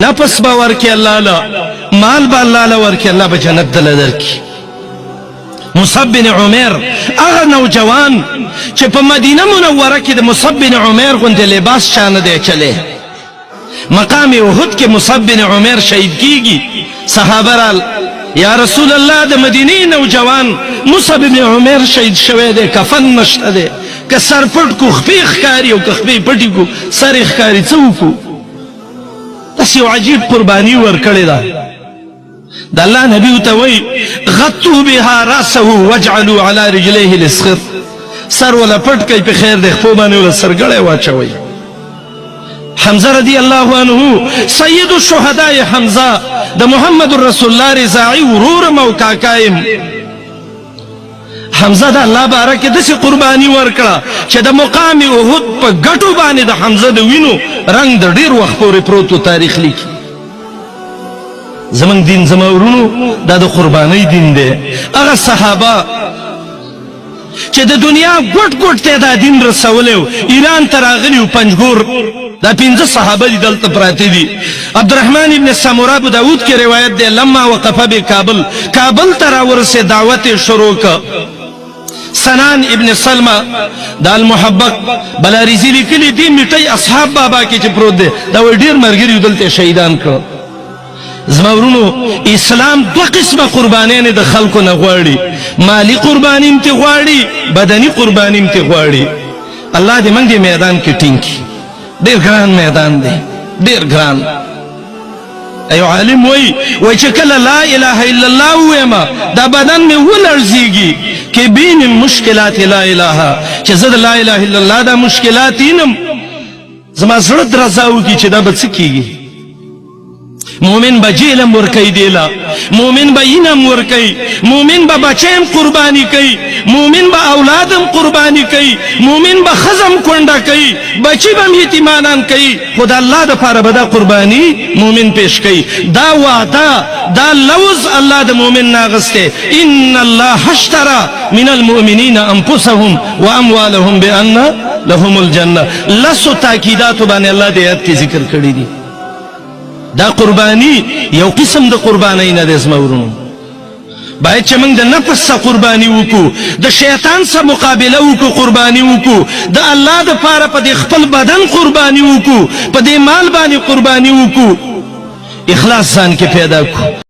نفس با ورکی اللہ لا مال با اللہ لا ورکی اللہ با جنت دل درکی مصعب بن عمیر اغا نوجوان چه پا مدینه منوره که ده مصعب بن عمیر گنده لباس چانه ده چله مقام احد که مصعب بن عمیر شهید کیگی صحابه رال یا رسول الله ده مدینه نوجوان مصعب بن عمیر شهید شوه ده کفن نشته ده که سر پټ کو خپی خکاری و که خپی پټی کو سر خکاری چو کو دس یو عجیب قربانی ورکړی دا د الله نبی ته وای غطوا بها راسه واجعلوا على رجليه الاسخر سر ولا پټ کوي په خیر د خپل باندې ولا سرګړې واچوي حمزه رضی الله عنه سید الشهداء حمزه د محمد رسول الله رضاعی ورور مو کاکایم حمزه د الله بارک دسی قربانی ورکړه چې د مقام احد په ګټو باندې د حمزه د وینو رنگ د ډیر وخت پورې پروتو تاریخ لیکي زمنګ دین زمورونو د قربانی دین دی هغه صحابه چې د دنیا ګټ ګټ ته د دین رسولیو ایران ته راغلیو پنځګور دا 15 صحابه دي دلته پراته دي عبدالرحمن ابن سمره ابو داود کې روایت ده لما وقف بکابل کابل ته راورسه دعوت شروع ک سنان ابن سلمہ دا المحبق بلارزی لیکلی دی میټی اصحاب بابا کې چې پروت دی دا ډیر مرګری دلته شهیدان کړ زمورونو اسلام دو قسمه قربانیان د خلکو نه غواړي مالی قربانی ته غواړي بدنی قربانی ته غواړي الله دې موږ دې میدان کې ټینګي ډیر ګران میدان دی ډیر ګران ایو عالم وی چې کله لا اله الا الله ویما دا بدن می ولرزیږي کې بین مشکلات لا اله چې زه لا اله الا الله دا مشکلات اینم زما زړه درځاو کی چې دا به څه کیږي مومن با جیلم ورکی دیلا مومن با اینم ورکی مومن با بچیم قربانی کئی مومن با اولادم قربانی کئی مومن با خزم کنڈا کئی بچی بم یتیمانان کئی خدا اللہ دا پارا بدا قربانی مومن پیش کئی دا وعدا دا لوز اللہ دا مومن ناغستے ان اللہ اشترى من المؤمنین انفسهم واموالهم بان لهم الجنہ لسو تاکیداتو بانے اللہ دے آیت کی ذکر کردی دی دا قربانی یو قسم د قربانی نه د زمورونو باید چې موږ د نفس سره قربانی وکړو د شیطان سره مقابله وکړو قربانی وکړو د الله د پاره په خپل بدن قربانی وکړو په دې مال باندې قربانی وکړو اخلاص ځان کې پیدا کړو